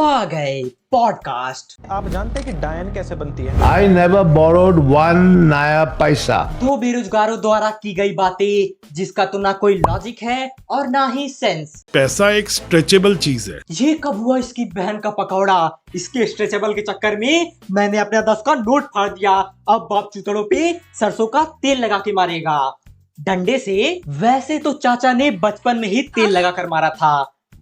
तो आ गए पॉडकास्ट। आप जानते हैं कि डायन कैसे बनती है? I never borrowed one नया पैसा। दो बेरोजगारों द्वारा की गई बातें जिसका तो ना कोई लॉजिक है और ना ही सेंस। पैसा एक स्ट्रेचेबल चीज है। ये कब हुआ इसकी बहन का पकौड़ा? इसके स्ट्रेचेबल के चक्कर में मैंने अपना 10 का नोट फाड़ दिया। अब बाप चुतड़ों पे सरसों का तेल लगा के मारेगा डंडे से। वैसे तो चाचा ने बचपन में ही तेल लगा कर मारा था,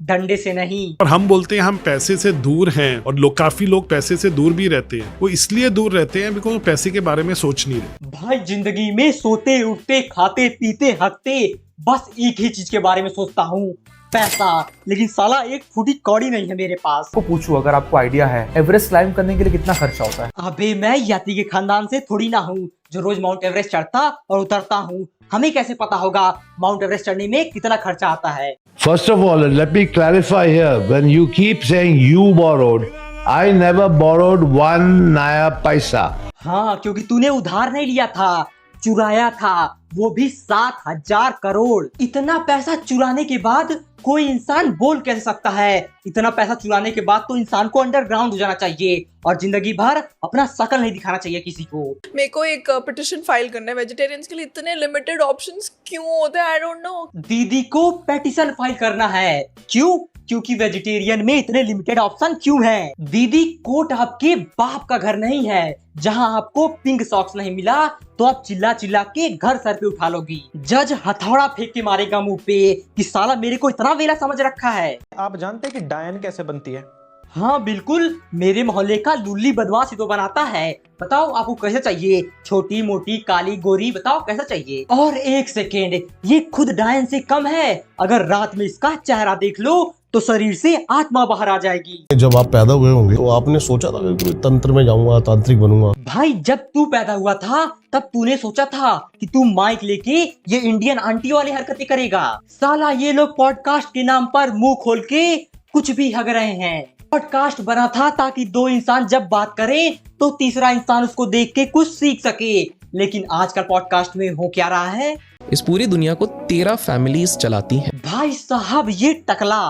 डंडे से नहीं। और हम बोलते हैं हम पैसे से दूर हैं, और काफी लोग पैसे से दूर भी रहते हैं। वो इसलिए दूर रहते हैं बिकॉज वो पैसे के बारे में सोच नहीं रहे। भाई जिंदगी में सोते उठते खाते पीते हकते बस एक ही चीज के बारे में सोचता हूँ, पैसा। लेकिन साला एक फुटी कौड़ी नहीं है मेरे पास। को पूछूं अगर आपको आइडिया है एवरेस्ट क्लाइंब करने के लिए कितना खर्चा होता है? अबे मैं यात्री के खानदान से थोड़ी ना हूँ जो रोज माउंट एवरेस्ट चढ़ता और उतरता हूँ। हमें कैसे पता होगा माउंट एवरेस्ट चढ़ने में कितना खर्चा आता है? First of all, let me clarify here. When you keep saying you borrowed, I never borrowed one नया पैसा। हाँ, क्योंकि तूने उधार नहीं लिया था, चुराया था, वो भी 7,000 करोड़। इतना पैसा चुराने के बाद कोई इंसान बोल कैसे सकता है? इतना पैसा चुराने के बाद तो इंसान को अंडरग्राउंड हो जाना चाहिए और जिंदगी भर अपना शकल नहीं दिखाना चाहिए किसी को। मेरे को एक पिटिशन फाइल करना है वेजिटेरियंस के लिए। इतने लिमिटेड ऑप्शंस क्यों होते हैं? I don't know. दीदी को पेटिशन फाइल करना है। क्यों? क्योंकि वेजिटेरियन में इतने लिमिटेड ऑप्शन क्यों हैं? दीदी कोर्ट आपके बाप का घर नहीं है जहां आपको पिंक सॉक्स नहीं मिला तो आप चिल्ला चिल्ला के घर सर पे उठा लोगी। जज हथौड़ा फेंक के मारेगा मुंह पे कि साला मेरे को इतना वेला समझ रखा है। आप जानते हैं कि डायन कैसे बनती है? हाँ बिल्कुल, मेरे मोहल्ले का लुल्ली बदमाश ही तो बनाता है। बताओ आपको कैसे चाहिए? छोटी मोटी काली गोरी, बताओ कैसा चाहिए? और एक सेकेंड, ये खुद डायन से कम है। अगर रात में इसका चेहरा देख लो तो शरीर से आत्मा बाहर आ जाएगी। जब आप पैदा हुए होंगे तो आपने सोचा था कि तंत्र में जाऊंगा, तांत्रिक बनूंगा? भाई जब तू पैदा हुआ था तब तूने सोचा था कि तू माइक लेके ये इंडियन आंटी वाली हरकतें करेगा। साला ये लोग पॉडकास्ट के नाम पर मुंह खोल के कुछ भी हग रहे हैं। पॉडकास्ट बना था ताकि दो इंसान जब बात करें तो तीसरा इंसान उसको देख के कुछ सीख सके। लेकिन आजकल पॉडकास्ट में हो क्या रहा है? इस पूरी दुनिया को 13 फैमिलीज चलाती हैं। भाई साहब ये टकला,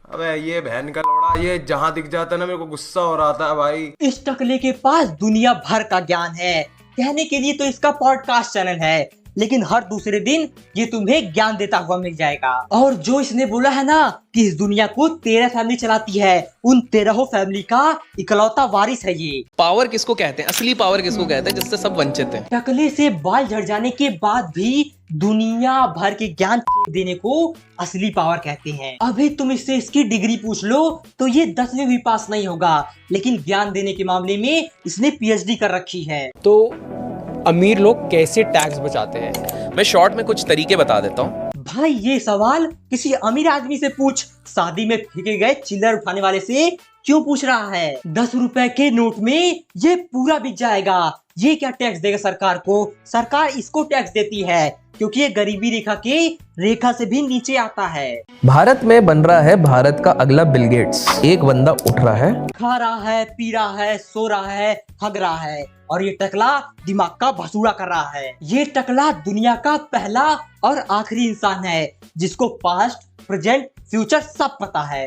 अबे ये बहन का लोड़ा, ये जहाँ दिख जाता है ना मेरे को गुस्सा हो रहा था भाई। इस टकले के पास दुनिया भर का ज्ञान है। कहने के लिए तो इसका पॉडकास्ट चैनल है, लेकिन हर दूसरे दिन ये तुम्हें ज्ञान देता हुआ मिल जाएगा। और जो इसने बोला है ना कि इस दुनिया को 13 फैमिली चलाती है, उन 13 फैमिली का इकलौता वारिस है ये। पावर किसको कहते हैं? असली पावर किसको कहते हैं जिससे सब वंचित हैं? टकले से बाल झड़ जाने के बाद भी दुनिया भर के ज्ञान देने को असली पावर कहते हैं। अभी तुम इससे इसकी डिग्री पूछ लो तो ये 10वीं भी पास नहीं होगा, लेकिन ज्ञान देने के मामले में इसने PhD कर रखी है। तो अमीर लोग कैसे टैक्स बचाते हैं? मैं शॉर्ट में कुछ तरीके बता देता हूँ। भाई ये सवाल किसी अमीर आदमी से पूछ, शादी में फेंके गए चिल्लर उठाने वाले से क्यों पूछ रहा है? 10 रुपए के नोट में ये पूरा बिक जाएगा। ये क्या टैक्स देगा सरकार को? सरकार इसको टैक्स देती है क्योंकि ये गरीबी रेखा से भी नीचे आता है। भारत में बन रहा है भारत का अगला बिल गेट्स। एक बंदा उठ रहा है, खा रहा है, पी रहा है, सो रहा है, हग रहा है, और ये टकला दिमाग का भसूड़ा कर रहा है। ये टकला दुनिया का पहला और आखिरी इंसान है जिसको पास्ट, प्रेजेंट, फ्यूचर सब पता है।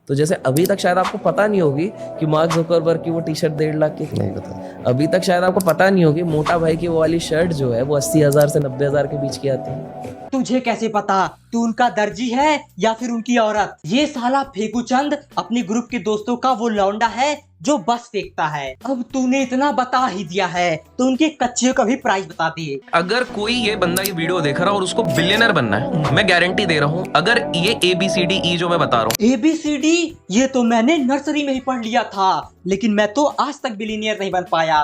तो जैसे अभी तक शायद आपको पता नहीं होगी कि मार्क जुकरबर्ग की वो टी शर्ट 1.5 लाख की थी। नहीं पता। अभी तक शायद आपको पता नहीं होगी मोटा भाई की वो वाली शर्ट जो है वो 80,000 से 90,000 के बीच की आती है। तुझे कैसे पता? तू उनका दर्जी है या फिर उनकी औरत? ये साला फेकू चंद अपने ग्रुप के दोस्तों का वो लौंडा है जो बस फेंकता है। अब तूने इतना बता ही दिया है तो उनके कच्चे का भी प्राइस बता दिए। अगर कोई ये बंदा ये वीडियो देख रहा है और उसको बिलियनर बनना है, मैं गारंटी दे रहा हूँ, अगर ये ABCDE जो मैं बता रहा हूँ, ABCD ये तो मैंने नर्सरी में ही पढ़ लिया था, लेकिन मैं तो आज तक बिलियनियर नहीं बन पाया।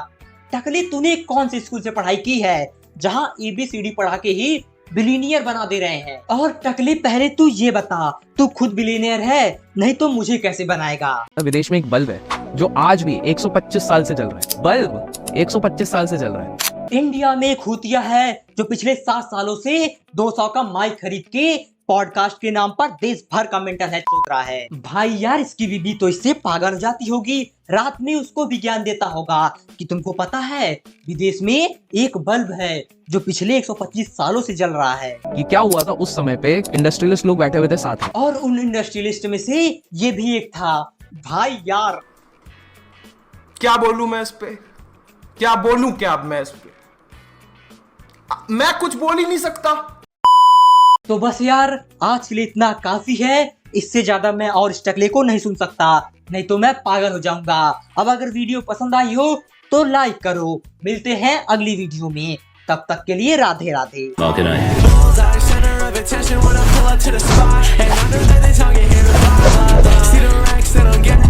टकली तूने कौन से स्कूल से पढ़ाई की है जहाँ ABCD पढ़ा के ही बिलियनियर बना दे रहे हैं? और टकली पहले तू ये बता, तू खुद बिलियनियर है? नहीं तो मुझे कैसे बनाएगा? विदेश में एक बल्ब है जो आज भी 125 साल से चल रहा है। बल्ब 125 साल से चल रहा है। इंडिया में एक हुतिया है जो पिछले 7 सालों से 200 का माइक खरीद के पॉडकास्ट के नाम पर देश भर का मेंटल हेल्थ सोच रहा है। भाई यार इसकी बीबी तो इससे पागल हो जाती होगी, रात में उसको भी ज्ञान देता होगा कि तुमको पता है विदेश में एक बल्ब है जो पिछले 125 सालों से जल रहा है। कि क्या हुआ था उस समय पे इंडस्ट्रियलिस्ट लोग बैठे हुए थे साथ में, और उन इंडस्ट्रियलिस्ट में से ये भी एक था भाई यार क्या बोलूं मैं इस पे, क्या बोलूं क्या अब मैं इस पे, मैं कुछ बोल ही नहीं सकता। तो बस यार आज के लिए इतना काफी है, इससे ज्यादा मैं और इस टकले को नहीं सुन सकता, नहीं तो मैं पागल हो जाऊंगा। अब अगर वीडियो पसंद आई हो तो लाइक करो। मिलते हैं अगली वीडियो में, तब तक के लिए Radhe Radhe. Center of attention when I pull up to the spot, and I know that they talking here to blah blah blah. See the racks that I'm getting.